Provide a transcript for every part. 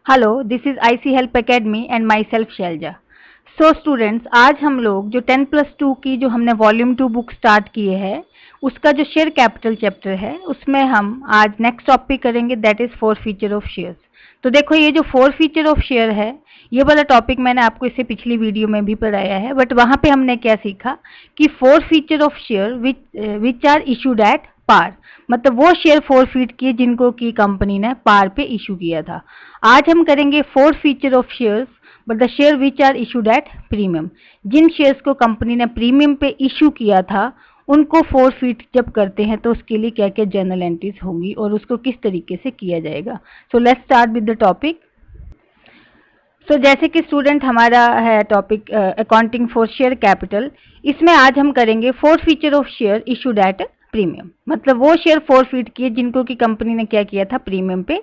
Hello, this is IC help academy and myself Shailaja. So students, आज हम लोग जो 10+2 की जो हमने वॉल्यूम 2 बुक स्टार्ट किए हैं उसका जो शेयर कैपिटल चैप्टर है उसमें हम आज नेक्स्ट टॉपिक करेंगे, that is 4 feature of shares. तो देखो, ये जो 4 फीचर ऑफ शेयर है ये वाला टॉपिक मैंने आपको इससे पिछली वीडियो में भी पढ़ाया है, बट वहां पे हमने क्या सीखा कि 4 feature of share which are issued at par, मतलब वो शेयर फोरफीट किए जिनको की कंपनी ने पार पे इशू किया था। आज हम करेंगे 4 feature of shares but the share which are issued at premium. जिन शेयर्स को कंपनी ने प्रीमियम पे इशू किया था उनको फोरफीट जब करते हैं तो उसके लिए क्या क्या जर्नल एंट्रीज होंगी और उसको किस तरीके से किया जाएगा। So let's start with the topic. So जैसे कि स्टूडेंट हमारा है topic accounting for share capital, इसमें आज हम करेंगे 4 feature of share issued at premium, मतलब वो शेयर फोरफीट किए जिनको की कंपनी ने क्या किया था, प्रीमियम पे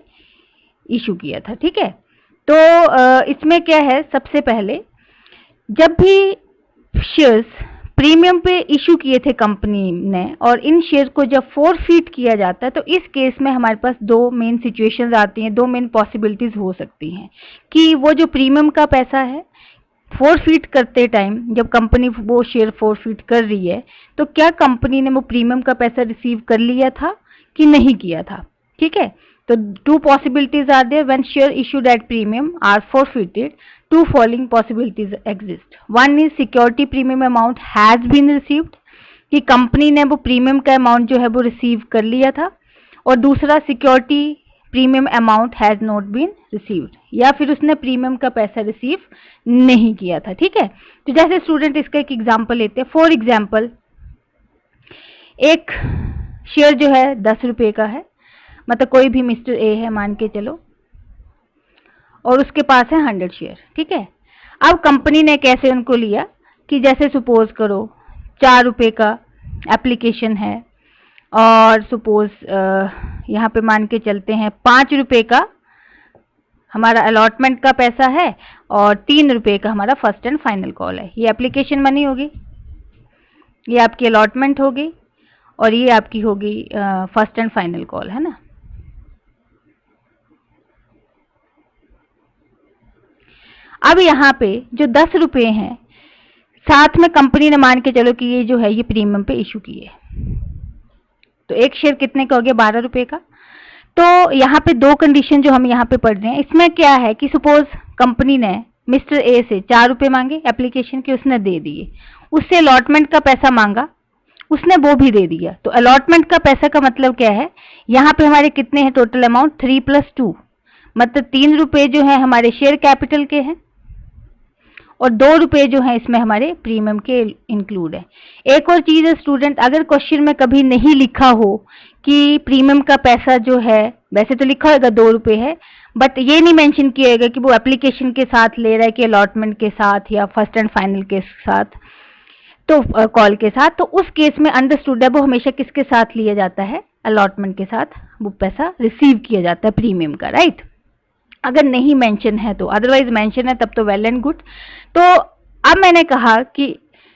इशू किया था। ठीक है, तो इसमें क्या है, सबसे पहले जब भी शेयर्स प्रीमियम पे इशू किए थे कंपनी ने और इन शेयर को जब फोरफीट किया जाता है तो इस केस में हमारे पास दो मेन सिचुएशंस आती हैं, दो मेन पॉसिबिलिटीज हो सकती हैं कि वो जो प्रीमियम का पैसा है फोरफीट करते टाइम जब कंपनी वो शेयर फोरफीट कर रही है तो क्या कंपनी ने वो प्रीमियम का पैसा रिसीव कर लिया था कि नहीं किया था। ठीक है, तो 2 possibilities are there when share issued at premium are forfeited. 2 following possibilities exist. One is security premium amount has been received, कि कंपनी ने वो प्रीमियम का अमाउंट जो है वो रिसीव कर लिया था, और दूसरा security premium amount has not been received, या फिर उसने प्रीमियम का पैसा रिसीव नहीं किया था। ठीक है, तो जैसे स्टूडेंट इसका एक एग्जांपल लेते हैं। फॉर एग्जांपल, एक शेयर जो है 10 रुपए का है, मतलब कोई भी मिस्टर ए है मान के चलो, और उसके पास है 100 शेयर। ठीक है, अब कंपनी ने कैसे उनको लिया कि जैसे सपोज करो 4 रुपए का एप्लीकेशन है और सपोज यहाँ पे मान के चलते हैं 5 रुपए का हमारा अलॉटमेंट का पैसा है और 3 रुपए का हमारा फर्स्ट एंड फाइनल कॉल है। ये एप्लीकेशन मनी होगी, ये आपकी अलॉटमेंट होगी और ये आपकी होगी फर्स्ट एंड फाइनल कॉल, है ना। अब यहाँ पे जो 10 रुपए हैं साथ में कंपनी ने मान के चलो कि ये जो है ये प्रीमियम पे इशू किए, तो एक शेयर कितने का हो गया, 12 रुपए का। तो यहाँ पे दो कंडीशन जो हम यहाँ पे पढ़ रहे हैं, इसमें क्या है कि सपोज कंपनी ने मिस्टर ए से 4 रुपए मांगे एप्लीकेशन के, उसने दे दिए। उससे अलॉटमेंट का पैसा मांगा, उसने वो भी दे दिया। तो अलॉटमेंट का पैसा का मतलब क्या है, यहाँ पे हमारे कितने हैं टोटल अमाउंट, 3+2, मतलब 3 रुपए जो है हमारे शेयर कैपिटल के हैं और 2 रुपए जो है इसमें हमारे प्रीमियम के इंक्लूड है। एक और चीज है स्टूडेंट, अगर क्वेश्चन में कभी नहीं लिखा हो कि प्रीमियम का पैसा जो है, वैसे तो लिखा होगा 2 रुपए है, बट ये नहीं मेंशन किया होगा कि वो एप्लीकेशन के साथ ले रहा है कि अलॉटमेंट के साथ या फर्स्ट एंड फाइनल के साथ, तो कॉल के साथ, तो उस केस में अंडरस्टूड है वो हमेशा किसके साथ लिया जाता है, अलॉटमेंट के साथ वो पैसा रिसीव किया जाता है प्रीमियम का, राइट। अगर नहीं मेंशन है तो, अदरवाइज मेंशन है तब तो वेल एंड गुड। तो अब मैंने कहा कि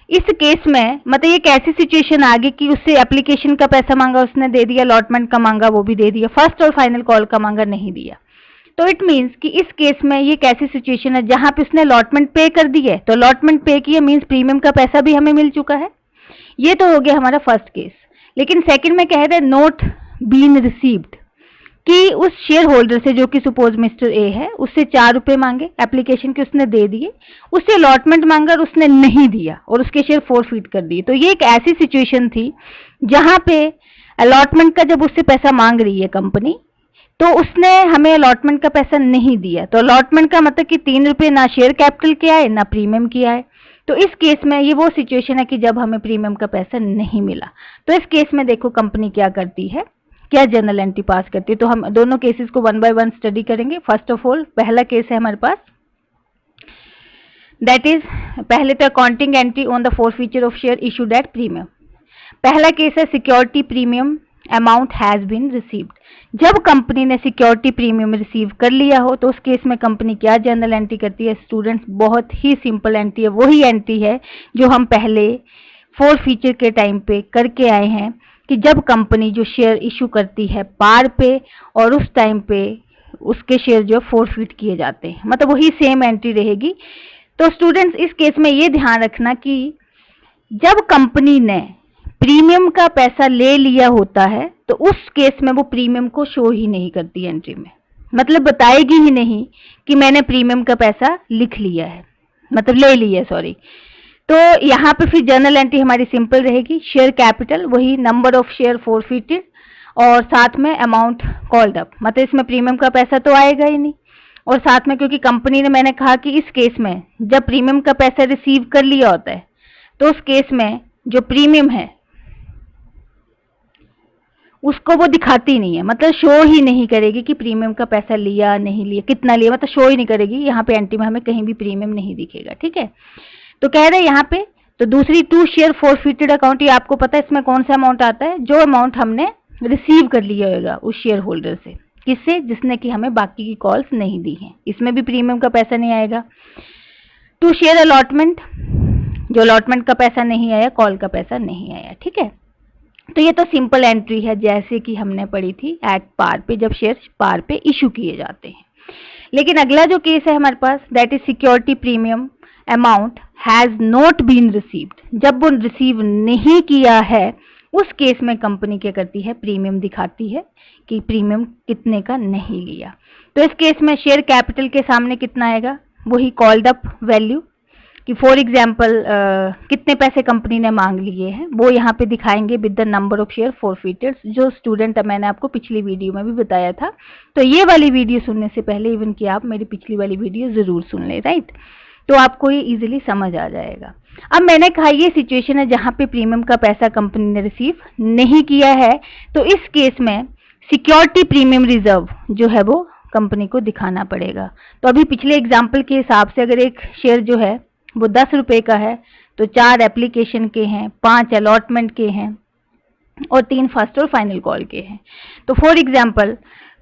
इस केस में मतलब ये कैसी सिचुएशन आ गई कि उससे एप्लीकेशन का पैसा मांगा उसने दे दिया, अलॉटमेंट का मांगा वो भी दे दिया, फर्स्ट और फाइनल कॉल का मांगा नहीं दिया। तो इट मीन्स कि इस केस में ये कैसी सिचुएशन है जहां पे उसने अलॉटमेंट पे कर दी है, तो अलॉटमेंट पे किया मीन्स प्रीमियम का पैसा भी हमें मिल चुका है। ये तो हो गया हमारा फर्स्ट केस। लेकिन सेकंड में कह रहे नोट बीन रिसीव्ड, कि उस शेयर होल्डर से जो कि सपोज मिस्टर ए है उससे 4 रुपए मांगे एप्लीकेशन के, उसने दे दिए, उससे अलॉटमेंट मांगा और उसने नहीं दिया और उसके शेयर फोरफीट कर दिए। तो ये एक ऐसी सिचुएशन थी जहां पे अलॉटमेंट का जब उससे पैसा मांग रही है कंपनी तो उसने हमें अलॉटमेंट का पैसा नहीं दिया, तो अलॉटमेंट का मतलब कि 3 रुपए ना शेयर कैपिटल के आए ना प्रीमियम की आए। तो इस केस में ये वो सिचुएशन है कि जब हमें प्रीमियम का पैसा नहीं मिला। तो इस केस में देखो कंपनी क्या करती है, क्या जर्नल एंट्री पास करती है। तो हम दोनों केसेस को 1 बाय 1 स्टडी करेंगे। फर्स्ट ऑफ ऑल पहला केस है हमारे पास, दैट इज पहले तो accounting entry on the 4 feature of share issued at premium. पहला केस है security premium amount has been received. जब कंपनी ने सिक्योरिटी प्रीमियम रिसीव कर लिया हो तो उस केस में कंपनी क्या जर्नल एंट्री करती है स्टूडेंट्स, बहुत ही सिंपल एंट्री है, वही एंट्री है जो हम पहले 4 फीचर के टाइम पे करके आए हैं कि जब कंपनी जो शेयर इशू करती है पार पे और उस टाइम पे उसके शेयर जो फोरफिट किए जाते हैं, मतलब वही सेम एंट्री रहेगी। तो स्टूडेंट्स इस केस में ये ध्यान रखना कि जब कंपनी ने प्रीमियम का पैसा ले लिया होता है तो उस केस में वो प्रीमियम को शो ही नहीं करती एंट्री में, मतलब बताएगी ही नहीं कि मैंने प्रीमियम का पैसा लिख लिया है, मतलब ले लिया, सॉरी। तो यहाँ पे फिर जर्नल एंट्री हमारी सिंपल रहेगी, शेयर कैपिटल वही नंबर ऑफ शेयर फोरफिटेड और साथ में अमाउंट कॉल्ड अप, मतलब इसमें प्रीमियम का पैसा तो आएगा ही नहीं। और साथ में क्योंकि कंपनी ने, मैंने कहा कि इस केस में जब प्रीमियम का पैसा रिसीव कर लिया होता है तो उस केस में जो प्रीमियम है उसको वो दिखाती नहीं है, मतलब शो ही नहीं करेगी कि प्रीमियम का पैसा लिया नहीं लिया, कितना लिया, मतलब शो ही नहीं करेगी। यहाँ पे एंट्री में हमें कहीं भी प्रीमियम नहीं दिखेगा, ठीक है। तो कह रहे हैं यहाँ पे, तो दूसरी 2 शेयर फोरफिटेड अकाउंट, ये आपको पता है इसमें कौन सा अमाउंट आता है, जो अमाउंट हमने रिसीव कर लिया होगा उस शेयर होल्डर से, किससे, जिसने कि हमें बाकी की कॉल्स नहीं दी हैं, इसमें भी प्रीमियम का पैसा नहीं आएगा। 2 शेयर अलॉटमेंट, जो अलॉटमेंट का पैसा नहीं आया, कॉल का पैसा नहीं आया, ठीक है। तो ये तो सिंपल एंट्री है जैसे कि हमने पढ़ी थी एट पार पे, जब शेयर पार पे इशू किए जाते हैं। लेकिन अगला जो केस है हमारे पास, that is security premium amount has not been received, जब वो रिसीव नहीं किया है उस केस में कंपनी क्या करती है, प्रीमियम दिखाती है कि प्रीमियम कितने का नहीं लिया। तो इस केस में शेयर कैपिटल के सामने कितना आएगा, वही कॉल्ड अप वैल्यू, कि फॉर एग्जाम्पल कितने पैसे कंपनी ने मांग लिए हैं वो यहाँ पे दिखाएंगे with the number of share forfeited, जो स्टूडेंट मैंने आपको पिछली वीडियो में भी बताया था। तो ये वाली वीडियो सुनने से पहले इवन कि आप मेरी पिछली वाली वीडियो जरूर सुन लें, राइट, तो आपको ये इजीली समझ आ जाएगा। अब मैंने कहा ये सिचुएशन है जहाँ पे प्रीमियम का पैसा कंपनी ने रिसीव नहीं किया है, तो इस केस में सिक्योरिटी प्रीमियम रिजर्व जो है वो कंपनी को दिखाना पड़ेगा। तो अभी पिछले एग्जाम्पल के हिसाब से अगर एक शेयर जो है वो 10 रुपए का है तो 4 एप्लीकेशन के हैं, 5 अलॉटमेंट के हैं और 3 फर्स्ट और फाइनल कॉल के हैं। तो फॉर एग्जाम्पल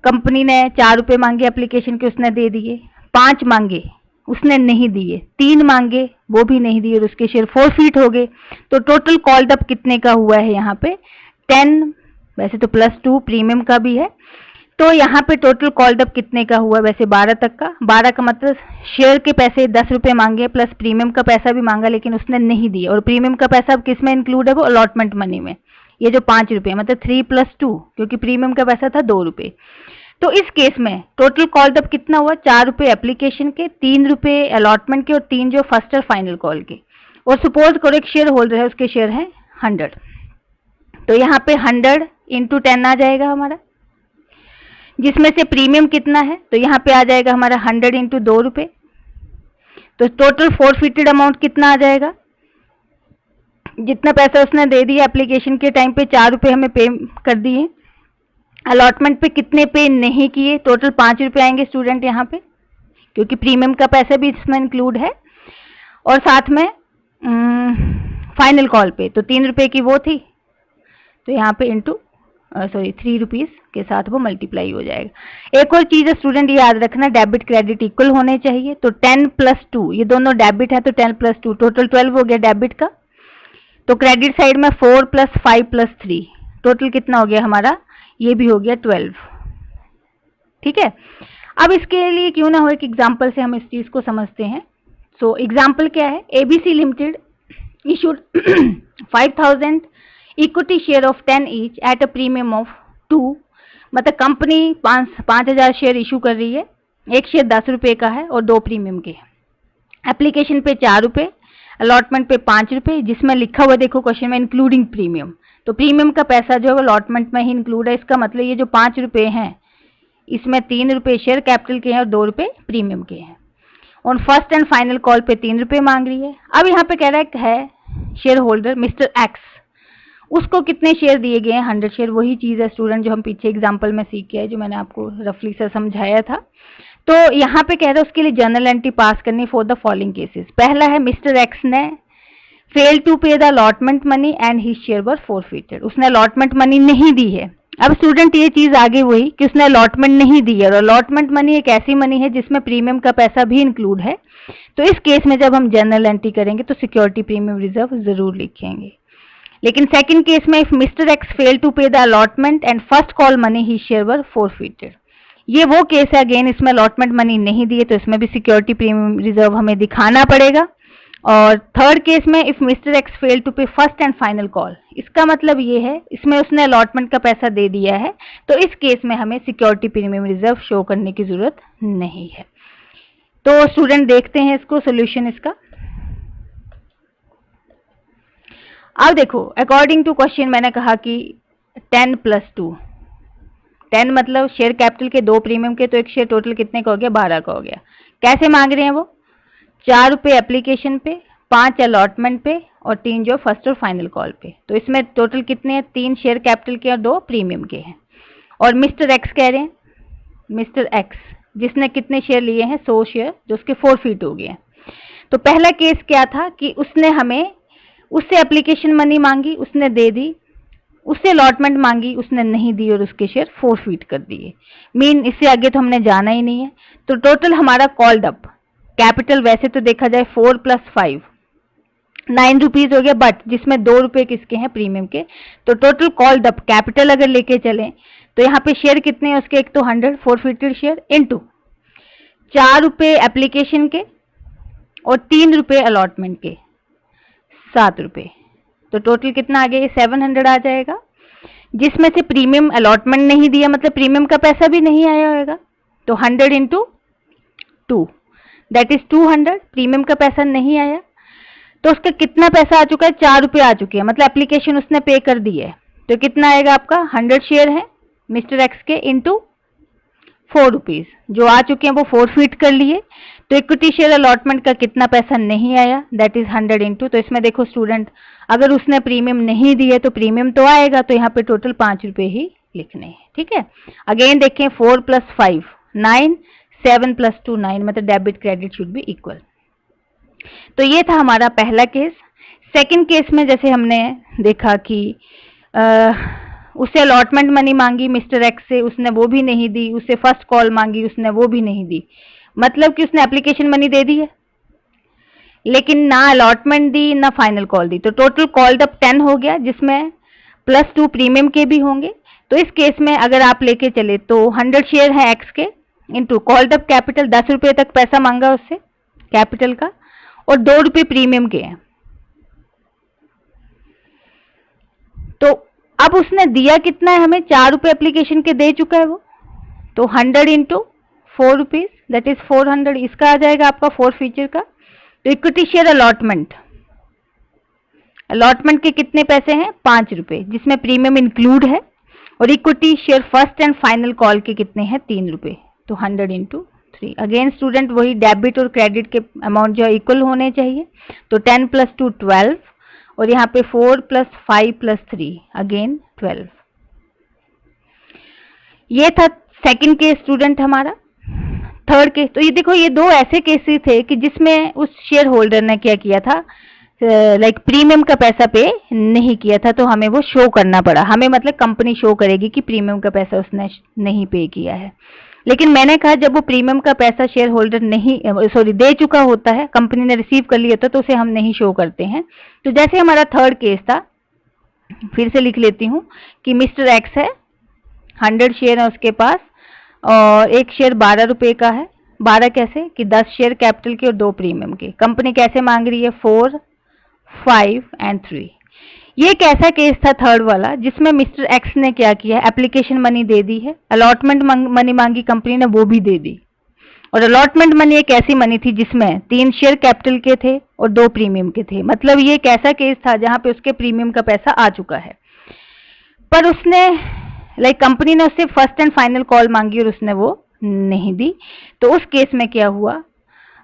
कंपनी ने 4 रुपए मांगे एप्लीकेशन के, उसने दे दिए, 5 मांगे उसने नहीं दिए, 3 मांगे वो भी नहीं दिए और उसके शेयर फोरफिट हो गए। तो टोटल कॉल्ड अप कितने का हुआ है यहाँ पे 10, वैसे तो +2 प्रीमियम का भी है, तो यहाँ पे टोटल कॉल्ड अप कितने का हुआ, वैसे 12 तक का। 12 का मतलब शेयर के पैसे 10 रुपए मांगे प्लस प्रीमियम का पैसा भी मांगा लेकिन उसने नहीं दिया, और प्रीमियम का पैसा अब किस में इंक्लूड है, वो अलॉटमेंट मनी में, ये जो 5 रुपए मतलब 3 + 2, क्योंकि प्रीमियम का पैसा था 2 रुपए। तो इस केस में टोटल कॉल्ड अप कितना हुआ, 4 रुपए एप्लीकेशन के, 3 रुपए अलॉटमेंट के और 3 जो फर्स्ट और फाइनल कॉल के। और सपोज करो एक शेयर होल्डर है, उसके शेयर है 100, तो यहाँ पे 100 × 10 आ जाएगा हमारा, जिसमें से प्रीमियम कितना है, तो यहाँ पे आ जाएगा हमारा 100 × 2 रुपए। तो टोटल फोरफिटेड अमाउंट कितना आ जाएगा, जितना पैसा उसने दे दिया एप्लीकेशन के टाइम पे 4 रुपए हमें पे कर दिए, अलॉटमेंट पे कितने पे नहीं किए, टोटल 5 रुपए आएंगे स्टूडेंट यहाँ पे, क्योंकि प्रीमियम का पैसा भी इसमें इंक्लूड है। और साथ में फाइनल कॉल पे तो 3 रुपए की वो थी, तो यहाँ पे इंटू 3 रुपीज के साथ वो मल्टीप्लाई हो जाएगा। एक और चीज है स्टूडेंट, ये याद रखना, डेबिट क्रेडिट इक्वल होने चाहिए। तो 10 + 2, ये दोनों डेबिट है तो 10 + 2 टोटल 12 हो गया डेबिट का। तो क्रेडिट साइड में 4 + 5 + 3 टोटल कितना हो गया हमारा, ये भी हो गया 12, ठीक है। अब इसके लिए क्यों ना हो एक एग्जाम्पल से हम इस चीज को समझते हैं। सो एग्जाम्पल क्या है, ABC limited issued 5000 equity share of 10 each at a premium of 2, मतलब कंपनी 5000 शेयर इशू कर रही है, एक शेयर 10 रुपए का है और 2 प्रीमियम के हैं। एप्लीकेशन पे 4 रुपए, अलॉटमेंट पे 5 रुपए, जिसमें लिखा हुआ देखो क्वेश्चन में इंक्लूडिंग प्रीमियम, तो प्रीमियम का पैसा जो है वो अलॉटमेंट में ही इंक्लूड है। इसका मतलब ये जो 5 रुपए हैं इसमें 3 रुपए शेयर कैपिटल के हैं और 2 रुपए प्रीमियम के हैं। और फर्स्ट एंड फाइनल कॉल पे 3 रुपए मांग रही है। अब यहाँ पे कह रहा है शेयर होल्डर मिस्टर एक्स, उसको कितने शेयर दिए गए हैं, 100 शेयर। वही चीज है स्टूडेंट जो हम पीछे एग्जाम्पल में सीख के आए, जो मैंने आपको रफली से समझाया था। तो यहाँ पे कह रहा है उसके लिए जर्नल एंट्री पास करनी फॉर द फॉलोइंग केसेस। पहला है मिस्टर एक्स ने fail to pay the allotment money and his share were forfeited, उसने अलॉटमेंट मनी नहीं दी है। अब स्टूडेंट ये चीज आगे वही कि उसने अलॉटमेंट नहीं दी है, और अलॉटमेंट मनी एक ऐसी मनी है जिसमें प्रीमियम का पैसा भी इंक्लूड है। तो इस केस में जब हम जर्नल एंट्री करेंगे तो सिक्योरिटी प्रीमियम रिजर्व जरूर लिखेंगे। लेकिन सेकंड केस में if mister X fail to pay the allotment and first call money he share were forfeited, ये वो केस है, अगेन इसमें अलॉटमेंट मनी नहीं दी है तो इसमें भी सिक्योरिटी प्रीमियम रिजर्व हमें दिखाना पड़ेगा। और थर्ड केस में if mister X fail to pay first and final call, इसका मतलब ये है इसमें उसने अलॉटमेंट का पैसा दे दिया है, तो इस केस में हमें सिक्योरिटी प्रीमियम रिजर्व शो करने की जरूरत नहीं है। तो स्टूडेंट देखते हैं इसको सोल्यूशन इसका। अब देखो अकॉर्डिंग टू क्वेश्चन मैंने कहा कि 10 + 2, 10 मतलब शेयर कैपिटल के 2 प्रीमियम के, तो एक शेयर टोटल कितने का हो गया, 12 का हो गया। कैसे मांग रहे हैं वो, 4 रुपये एप्लीकेशन पे, 5 अलॉटमेंट पे और 3 जो फर्स्ट और फाइनल कॉल पे। तो इसमें टोटल कितने हैं, 3 शेयर कैपिटल के और 2 प्रीमियम के हैं। और मिस्टर एक्स कह रहे हैं, मिस्टर एक्स जिसने कितने शेयर लिए हैं, 100 शेयर, जो उसके फोरफीट हो गए हैं। तो पहला केस क्या था कि उसने हमें उससे एप्लीकेशन मनी मांगी, उसने दे दी, उससे अलॉटमेंट मांगी, उसने नहीं दी और उसके शेयर फोरफीट कर दिए। मीन इससे आगे तो हमने जाना ही नहीं है। तो टोटल हमारा कॉल्ड अप कैपिटल वैसे तो देखा जाए 4 + 5 9 रुपीज हो गया, बट जिसमें 2 रुपए किसके हैं, प्रीमियम के। तो टोटल कॉल्ड अप कैपिटल अगर लेके चलें तो यहाँ पे शेयर कितने हैं उसके, एक तो 100 फोरफीटेड शेयर इनटू 4 रुपए एप्लीकेशन के और 3 रुपए अलॉटमेंट के, 7 रुपए। तो टोटल कितना आ गया, 700 आ जाएगा, जिसमें से प्रीमियम अलॉटमेंट नहीं दिया, मतलब प्रीमियम का पैसा भी नहीं आया होगा। तो 100 × 2 दैट इज 200, प्रीमियम का पैसा नहीं आया। तो उसका कितना पैसा आ चुका है, 4 रुपये आ चुके हैं, मतलब एप्लीकेशन उसने पे कर दी है। तो कितना आएगा आपका, 100 शेयर है मिस्टर एक्स के इनटू 4 रुपीज जो आ चुके हैं वो फोरफीट कर लिए। तो इक्विटी शेयर अलॉटमेंट का कितना पैसा नहीं आया, दैट इज 100 इंटू, तो इसमें देखो स्टूडेंट अगर उसने प्रीमियम नहीं दिए तो प्रीमियम तो आएगा, तो यहाँ पे टोटल 5 रुपए ही लिखने हैं। ठीक है, अगेन देखें 4 + 5 9, 7 + 2 9, मतलब debit credit should be equal. तो ये था हमारा पहला केस। सेकंड केस में जैसे हमने देखा कि उससे अलॉटमेंट मनी मांगी मिस्टर एक्स से, उसने वो भी नहीं दी, उससे फर्स्ट कॉल मांगी, उसने वो भी नहीं दी, मतलब कि उसने एप्लीकेशन मनी दे दी है लेकिन ना अलॉटमेंट दी ना फाइनल कॉल दी। तो टोटल कॉल्ड अप 10 हो गया, जिसमें +2 प्रीमियम के भी होंगे। तो इस केस में अगर आप लेके चले तो 100 शेयर है एक्स के इनटू कॉल्ड अप कैपिटल, 10 रुपये तक पैसा मांगा उससे कैपिटल का और 2 रुपये प्रीमियम के हैं। तो अब उसने दिया कितना है हमें, 4 रुपये एप्लीकेशन के दे चुका है वो। तो 100 × 4 रुपीज दैट इज 400, इसका आ जाएगा आपका फोरफीचर का। तो इक्विटी शेयर अलॉटमेंट, अलॉटमेंट के कितने पैसे हैं, 5 रुपये, जिसमें प्रीमियम इंक्लूड है। और equity share first and final call के कितने हैं, 3 रुपये। तो 100 × 3, अगेन स्टूडेंट वही डेबिट और क्रेडिट के अमाउंट जो है इक्वल होने चाहिए। तो 10 + 2 12 और यहाँ पे 4 + 5 + 3 अगेन 12। ये था सेकंड केस स्टूडेंट हमारा। थर्ड केस, तो ये देखो ये 2 ऐसे केसेस थे कि जिसमें उस शेयर होल्डर ने क्या किया था, लाइक प्रीमियम का पैसा पे नहीं किया था, तो हमें वो शो करना पड़ा। हमें मतलब कंपनी शो करेगी कि प्रीमियम का पैसा उसने नहीं पे किया है। लेकिन मैंने कहा जब वो प्रीमियम का पैसा शेयर होल्डर नहीं दे चुका होता है, कंपनी ने रिसीव कर लिया था, तो उसे हम नहीं शो करते हैं। तो जैसे हमारा थर्ड केस था, फिर से लिख लेती हूँ कि मिस्टर एक्स है, 100 शेयर है उसके पास और एक शेयर 12 रुपये का है। 12 कैसे कि 10 शेयर कैपिटल के और 2 प्रीमियम के। कंपनी कैसे मांग रही है, 4 5 एंड 3। ये एक ऐसा केस था थर्ड वाला जिसमें मिस्टर एक्स ने क्या किया, एप्लीकेशन मनी दे दी है, अलॉटमेंट मनी मांगी कंपनी ने, वो भी दे दी। और अलॉटमेंट मनी एक ऐसी मनी थी जिसमें 3 शेयर कैपिटल के थे और 2 प्रीमियम के थे। मतलब ये एक ऐसा केस था जहां पे उसके प्रीमियम का पैसा आ चुका है, पर उसने कंपनी ने उससे फर्स्ट एंड फाइनल कॉल मांगी और उसने वो नहीं दी। तो उस केस में क्या हुआ,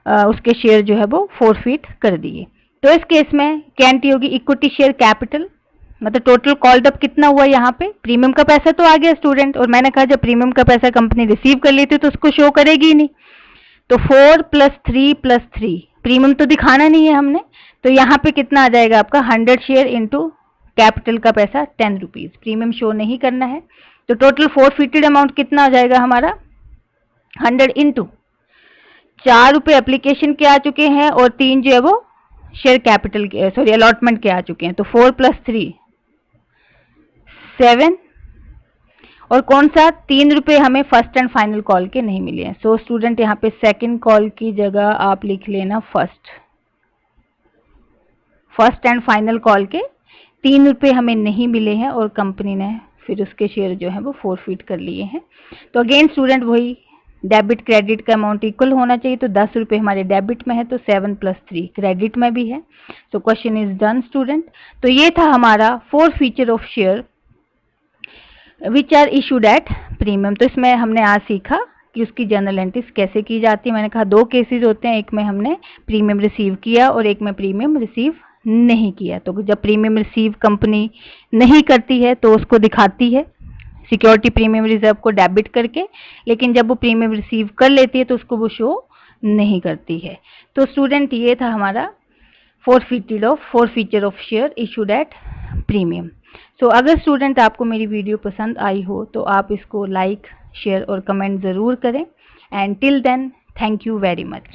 उसके शेयर जो है वो फोरफीट कर दिए। तो इस केस में क्या एंट्री होगी, इक्विटी शेयर कैपिटल, मतलब टोटल कॉल्ड अप कितना हुआ यहाँ पे, प्रीमियम का पैसा तो आ गया स्टूडेंट, और मैंने कहा जब प्रीमियम का पैसा कंपनी रिसीव कर लेती तो उसको शो करेगी ही नहीं। तो 4 + 3 + 3, प्रीमियम तो दिखाना नहीं है हमने, तो यहाँ पे कितना आ जाएगा आपका, 100 शेयर इंटू कैपिटल का पैसा 10 रुपीज, प्रीमियम शो नहीं करना है। तो टोटल फोरफीटेड अमाउंट कितना आ जाएगा हमारा, 100 इंटू 4 रुपये एप्लीकेशन के आ चुके हैं और 3 जो है वो शेयर कैपिटल के अलॉटमेंट के आ चुके हैं। तो 4 + 3 7 और कौन सा 3 रुपये हमें फर्स्ट एंड फाइनल कॉल के नहीं मिले हैं। सो स्टूडेंट यहाँ पे सेकंड कॉल की जगह आप लिख लेना फर्स्ट एंड फाइनल कॉल के 3 रुपये हमें नहीं मिले हैं और कंपनी ने फिर उसके शेयर जो है वो फोरफिट कर लिए हैं। तो अगेन स्टूडेंट वही डेबिट क्रेडिट का अमाउंट इक्वल होना चाहिए। तो 10 रुपये हमारे डेबिट में है तो 7 + 3 क्रेडिट में भी है। So question is done student. तो ये था हमारा forfeiture of share which are issued at premium. तो इसमें हमने आज सीखा कि उसकी जर्नल एंट्रीज कैसे की जाती है। मैंने कहा 2 केसेस होते हैं, एक में हमने प्रीमियम रिसीव किया और एक में प्रीमियम रिसीव नहीं किया। तो जब प्रीमियम रिसीव कंपनी नहीं करती है तो उसको दिखाती है सिक्योरिटी प्रीमियम रिजर्व को डेबिट करके, लेकिन जब वो प्रीमियम रिसीव कर लेती है तो उसको वो शो नहीं करती है। तो स्टूडेंट ये था हमारा forfeiture of share issued at premium. So अगर स्टूडेंट आपको मेरी वीडियो पसंद आई हो तो आप इसको लाइक शेयर और कमेंट ज़रूर करें। And till then thank you very much.